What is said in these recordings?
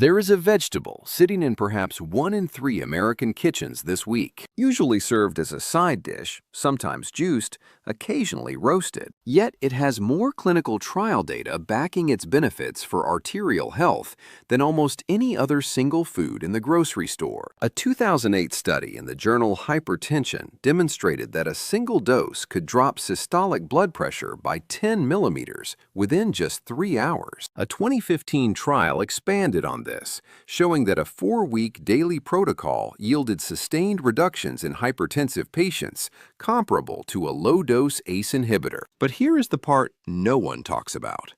There is a vegetable sitting in perhaps 1 in 3 American kitchens this week, usually served as a side dish, sometimes juiced, occasionally roasted. Yet it has more clinical trial data backing its benefits for arterial health than almost any other single food in the grocery store. A 2008 study in the journal Hypertension demonstrated that a single dose could drop systolic blood pressure by 10 millimeters within just 3 hours. A 2015 trial expanded on this, showing that a 4-week daily protocol yielded sustained reductions in hypertensive patients comparable to a low-dose ACE inhibitor. But here is the part no one talks about.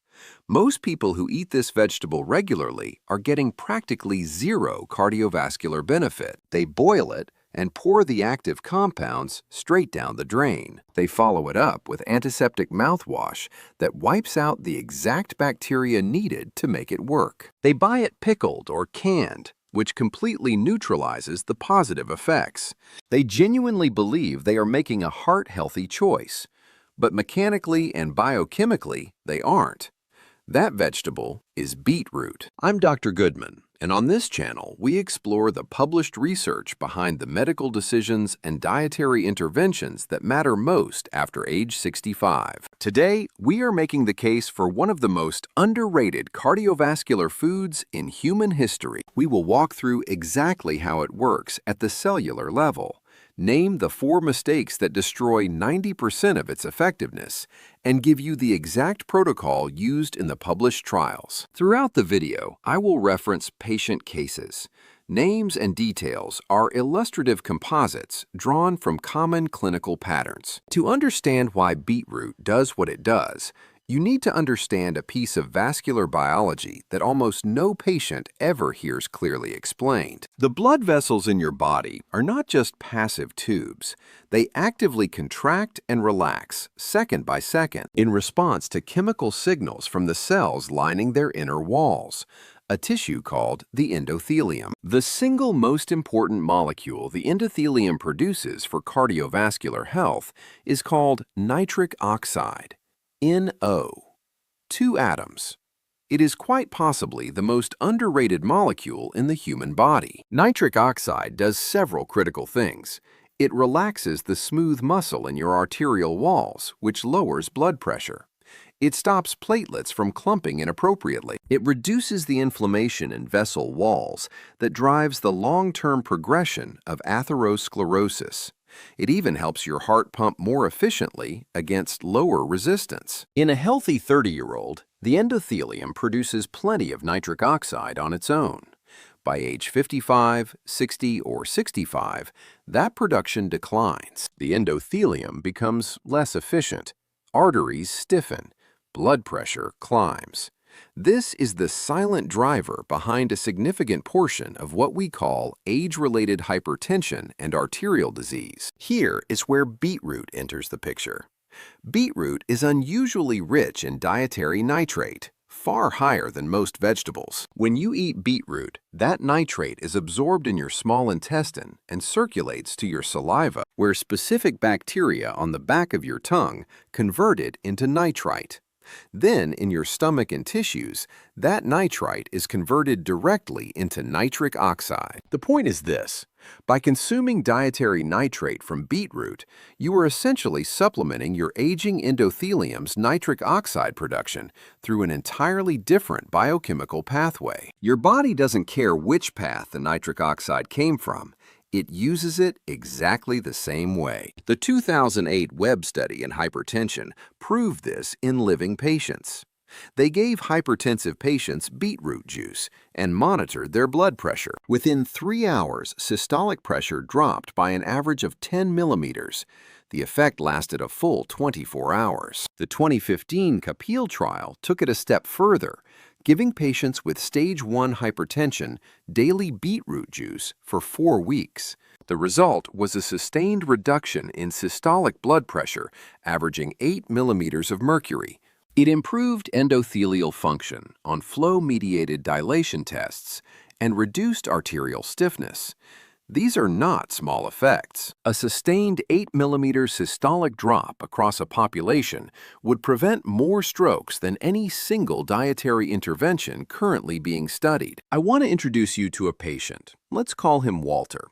Most people who eat this vegetable regularly are getting practically zero cardiovascular benefit. They boil it and pour the active compounds straight down the drain. They follow it up with antiseptic mouthwash that wipes out the exact bacteria needed to make it work. They buy it pickled or canned, which completely neutralizes the positive effects. They genuinely believe they are making a heart-healthy choice, but mechanically and biochemically, they aren't. That vegetable is beetroot. I'm Dr. Goodman, and on this channel, we explore the published research behind the medical decisions and dietary interventions that matter most after age 65. Today, we are making the case for one of the most underrated cardiovascular foods in human history. We will walk through exactly how it works at the cellular level, name the 4 mistakes that destroy 90% of its effectiveness, and give you the exact protocol used in the published trials. Throughout the video, I will reference patient cases. Names and details are illustrative composites drawn from common clinical patterns. To understand why beetroot does what it does, you need to understand a piece of vascular biology that almost no patient ever hears clearly explained. The blood vessels in your body are not just passive tubes. They actively contract and relax second by second in response to chemical signals from the cells lining their inner walls, a tissue called the endothelium. The single most important molecule the endothelium produces for cardiovascular health is called nitric oxide. NO. 2 atoms. It is quite possibly the most underrated molecule in the human body. Nitric oxide does several critical things. It relaxes the smooth muscle in your arterial walls, which lowers blood pressure. It stops platelets from clumping inappropriately. It reduces the inflammation in vessel walls that drives the long-term progression of atherosclerosis. It even helps your heart pump more efficiently against lower resistance. In a healthy 30-year-old, the endothelium produces plenty of nitric oxide on its own. By age 55, 60, or 65, that production declines. The endothelium becomes less efficient. Arteries stiffen. Blood pressure climbs. This is the silent driver behind a significant portion of what we call age-related hypertension and arterial disease. Here is where beetroot enters the picture. Beetroot is unusually rich in dietary nitrate, far higher than most vegetables. When you eat beetroot, that nitrate is absorbed in your small intestine and circulates to your saliva, where specific bacteria on the back of your tongue convert it into nitrite. Then, in your stomach and tissues, that nitrite is converted directly into nitric oxide. The point is this: by consuming dietary nitrate from beetroot, you are essentially supplementing your aging endothelium's nitric oxide production through an entirely different biochemical pathway. Your body doesn't care which path the nitric oxide came from. It uses it exactly the same way. The 2008 Webb study in hypertension proved this in living patients. They gave hypertensive patients beetroot juice and monitored their blood pressure. Within 3 hours, systolic pressure dropped by an average of 10 millimeters. The effect lasted a full 24 hours. The 2015 Kapil trial took it a step further, giving patients with stage 1 hypertension daily beetroot juice for 4 weeks. The result was a sustained reduction in systolic blood pressure, averaging 8 millimeters of mercury. It improved endothelial function on flow-mediated dilation tests and reduced arterial stiffness. These are not small effects. A sustained 8 mm systolic drop across a population would prevent more strokes than any single dietary intervention currently being studied. I want to introduce you to a patient. Let's call him Walter.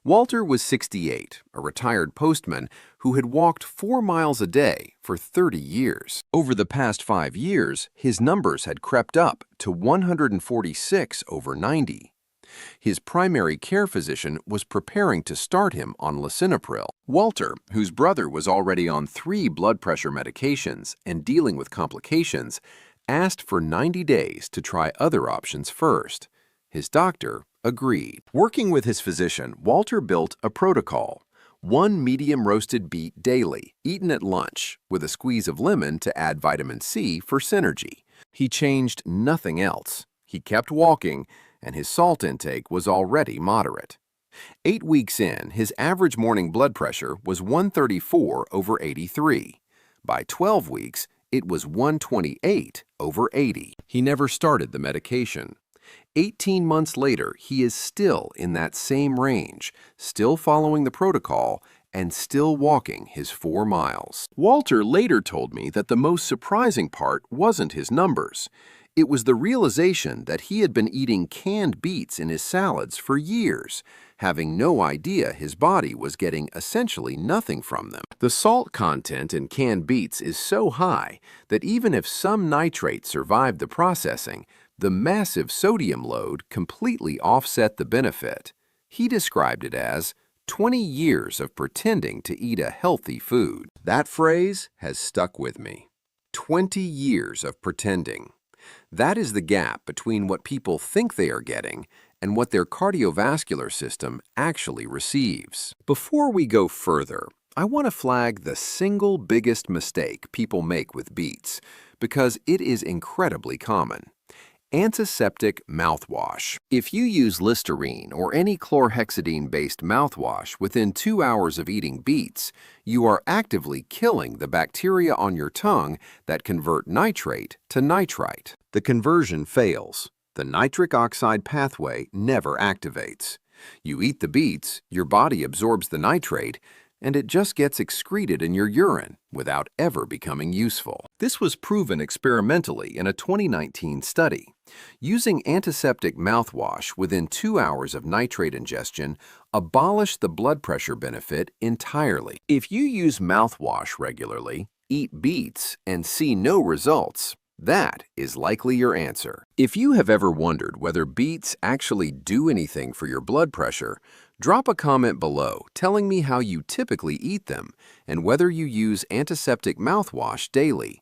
Walter was 68, a retired postman who had walked 4 miles a day for 30 years. Over the past 5 years, his numbers had crept up to 146 over 90. His primary care physician was preparing to start him on lisinopril. Walter, whose brother was already on 3 blood pressure medications and dealing with complications, asked for 90 days to try other options first. His doctor agreed. Working with his physician, Walter built a protocol. 1 medium roasted beet daily, eaten at lunch, with a squeeze of lemon to add vitamin C for synergy. He changed nothing else. He kept walking, and his salt intake was already moderate. 8 weeks in, his average morning blood pressure was 134 over 83. By 12 weeks, it was 128 over 80. He never started the medication. 18 months later, he is still in that same range, still following the protocol, and still walking his 4 miles. Walter later told me that the most surprising part wasn't his numbers. It was the realization that he had been eating canned beets in his salads for years, having no idea his body was getting essentially nothing from them. The salt content in canned beets is so high that even if some nitrate survived the processing, the massive sodium load completely offset the benefit. He described it as 20 years of pretending to eat a healthy food. That phrase has stuck with me. 20 years of pretending. That is the gap between what people think they are getting and what their cardiovascular system actually receives. Before we go further, I want to flag the single biggest mistake people make with beets, because it is incredibly common. Antiseptic mouthwash. If you use Listerine or any chlorhexidine-based mouthwash within 2 hours of eating beets, you are actively killing the bacteria on your tongue that convert nitrate to nitrite. The conversion fails. The nitric oxide pathway never activates. You eat the beets, your body absorbs the nitrate, and it just gets excreted in your urine without ever becoming useful. This was proven experimentally in a 2019 study. Using antiseptic mouthwash within 2 hours of nitrate ingestion abolished the blood pressure benefit entirely. If you use mouthwash regularly, eat beets, and see no results, that is likely your answer. If you have ever wondered whether beets actually do anything for your blood pressure, drop a comment below telling me how you typically eat them and whether you use antiseptic mouthwash daily.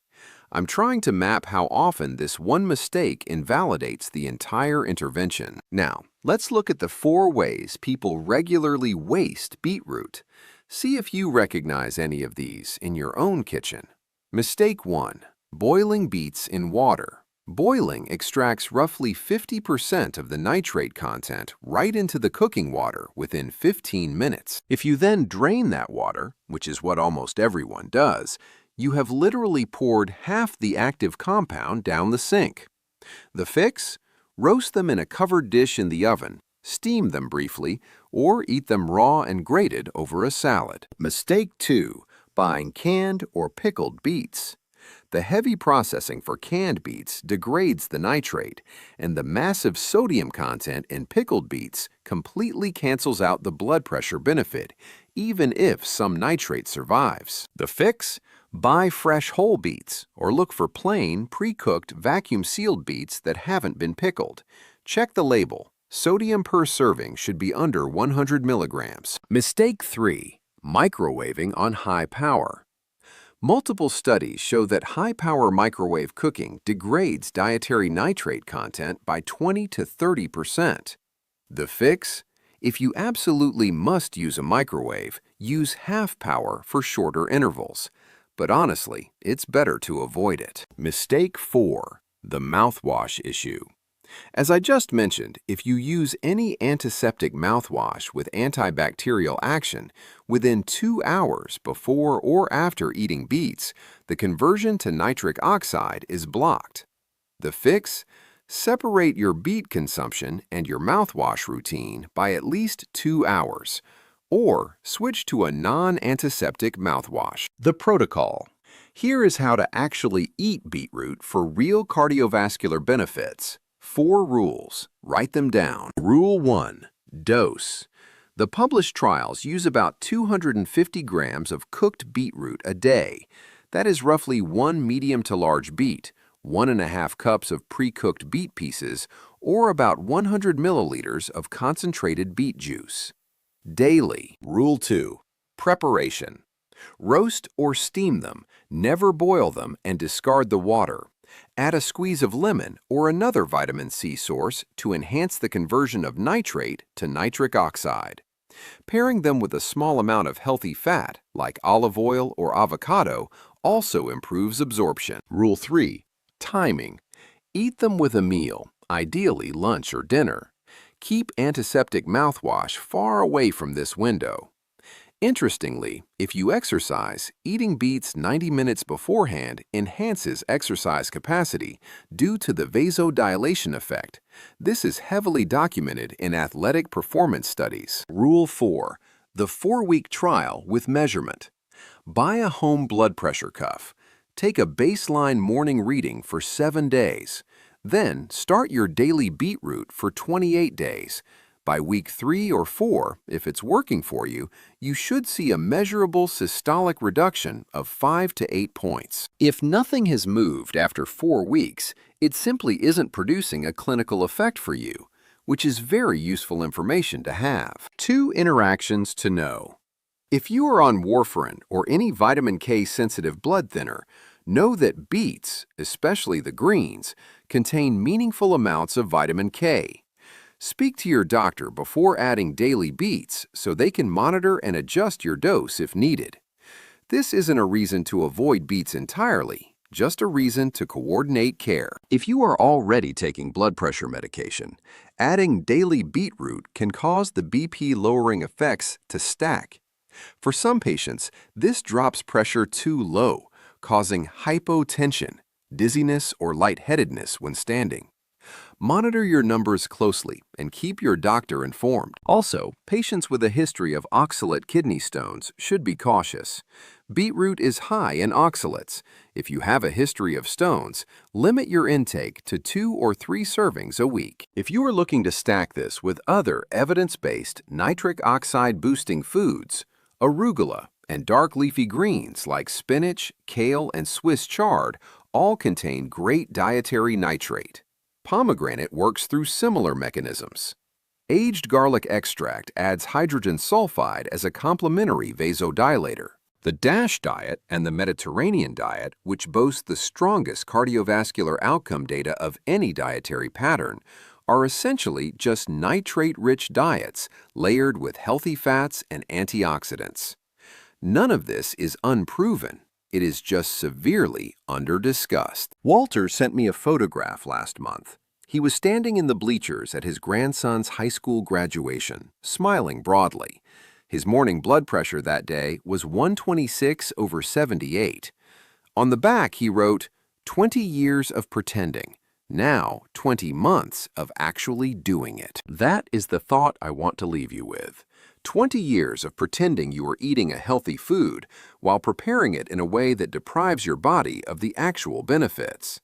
I'm trying to map how often this one mistake invalidates the entire intervention. Now, let's look at the 4 ways people regularly waste beetroot. See if you recognize any of these in your own kitchen. Mistake 1. Boiling beets in water. Boiling extracts roughly 50% of the nitrate content right into the cooking water within 15 minutes. If you then drain that water, which is what almost everyone does, you have literally poured half the active compound down the sink. The fix? Roast them in a covered dish in the oven, steam them briefly, or eat them raw and grated over a salad. Mistake 2. Buying canned or pickled beets. The heavy processing for canned beets degrades the nitrate, and the massive sodium content in pickled beets completely cancels out the blood pressure benefit, even if some nitrate survives. The fix? Buy fresh whole beets, or look for plain, pre-cooked, vacuum-sealed beets that haven't been pickled. Check the label. Sodium per serving should be under 100 milligrams. Mistake 3. Microwaving on high power. Multiple studies show that high-power microwave cooking degrades dietary nitrate content by 20 to 30%. The fix? If you absolutely must use a microwave, use half power for shorter intervals. But honestly, it's better to avoid it. Mistake 4. The mouthwash issue. As I just mentioned, if you use any antiseptic mouthwash with antibacterial action within 2 hours before or after eating beets, the conversion to nitric oxide is blocked. The fix? Separate your beet consumption and your mouthwash routine by at least 2 hours, or switch to a non-antiseptic mouthwash. The protocol. Here is how to actually eat beetroot for real cardiovascular benefits. 4 rules. Write them down. Rule 1. Dose. The published trials use about 250 grams of cooked beetroot a day. That is roughly 1 medium to large beet, 1½ cups of pre-cooked beet pieces, or about 100 milliliters of concentrated beet juice. Daily. Rule 2. Preparation. Roast or steam them, never boil them, and discard the water. Add a squeeze of lemon or another vitamin C source to enhance the conversion of nitrate to nitric oxide. Pairing them with a small amount of healthy fat, like olive oil or avocado, also improves absorption. Rule 3. Timing. Eat them with a meal, ideally lunch or dinner. Keep antiseptic mouthwash far away from this window. Interestingly, if you exercise, eating beets 90 minutes beforehand enhances exercise capacity due to the vasodilation effect. This is heavily documented in athletic performance studies. Rule 4. The 4-week trial with measurement. Buy a home blood pressure cuff. Take a baseline morning reading for 7 days. Then start your daily beetroot for 28 days. By week 3 or 4, if it's working for you, you should see a measurable systolic reduction of 5 to 8 points. If nothing has moved after 4 weeks, it simply isn't producing a clinical effect for you, which is very useful information to have. 2 interactions to know. If you are on warfarin or any vitamin K-sensitive blood thinner, know that beets, especially the greens, contain meaningful amounts of vitamin K. Speak to your doctor before adding daily beets so they can monitor and adjust your dose if needed. This isn't a reason to avoid beets entirely, just a reason to coordinate care. If you are already taking blood pressure medication, adding daily beetroot can cause the BP-lowering effects to stack. For some patients, this drops pressure too low, causing hypotension, dizziness, or lightheadedness when standing. Monitor your numbers closely and keep your doctor informed. Also, patients with a history of oxalate kidney stones should be cautious. Beetroot is high in oxalates. If you have a history of stones, limit your intake to 2 or 3 servings a week. If you are looking to stack this with other evidence-based nitric oxide boosting foods, arugula and dark leafy greens like spinach, kale, and Swiss chard all contain great dietary nitrate. Pomegranate works through similar mechanisms. Aged garlic extract adds hydrogen sulfide as a complementary vasodilator. The DASH diet and the Mediterranean diet, which boast the strongest cardiovascular outcome data of any dietary pattern, are essentially just nitrate-rich diets layered with healthy fats and antioxidants. None of this is unproven. It is just severely under-discussed. Walter sent me a photograph last month. He was standing in the bleachers at his grandson's high school graduation, smiling broadly. His morning blood pressure that day was 126/78. On the back, he wrote, 20 years of pretending. Now, 20 months of actually doing it. That is the thought I want to leave you with. 20 years of pretending you are eating a healthy food while preparing it in a way that deprives your body of the actual benefits.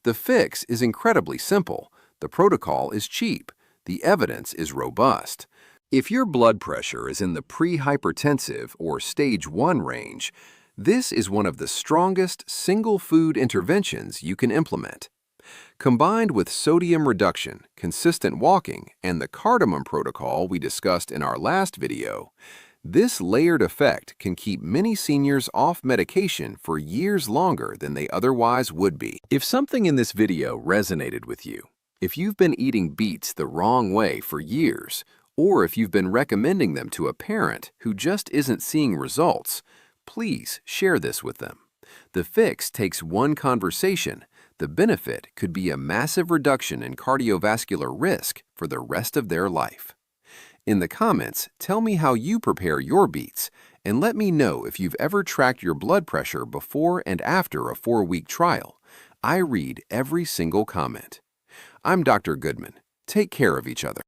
The fix is incredibly simple. The protocol is cheap. The evidence is robust. If your blood pressure is in the pre-hypertensive or stage 1 range, this is one of the strongest single food interventions you can implement. Combined with sodium reduction, consistent walking, and the cardamom protocol we discussed in our last video, this layered effect can keep many seniors off medication for years longer than they otherwise would be. If something in this video resonated with you, if you've been eating beets the wrong way for years, or if you've been recommending them to a parent who just isn't seeing results, please share this with them. The fix takes one conversation. The benefit could be a massive reduction in cardiovascular risk for the rest of their life. In the comments, tell me how you prepare your beets, and let me know if you've ever tracked your blood pressure before and after a 4-week trial. I read every single comment. I'm Dr. Goodman. Take care of each other.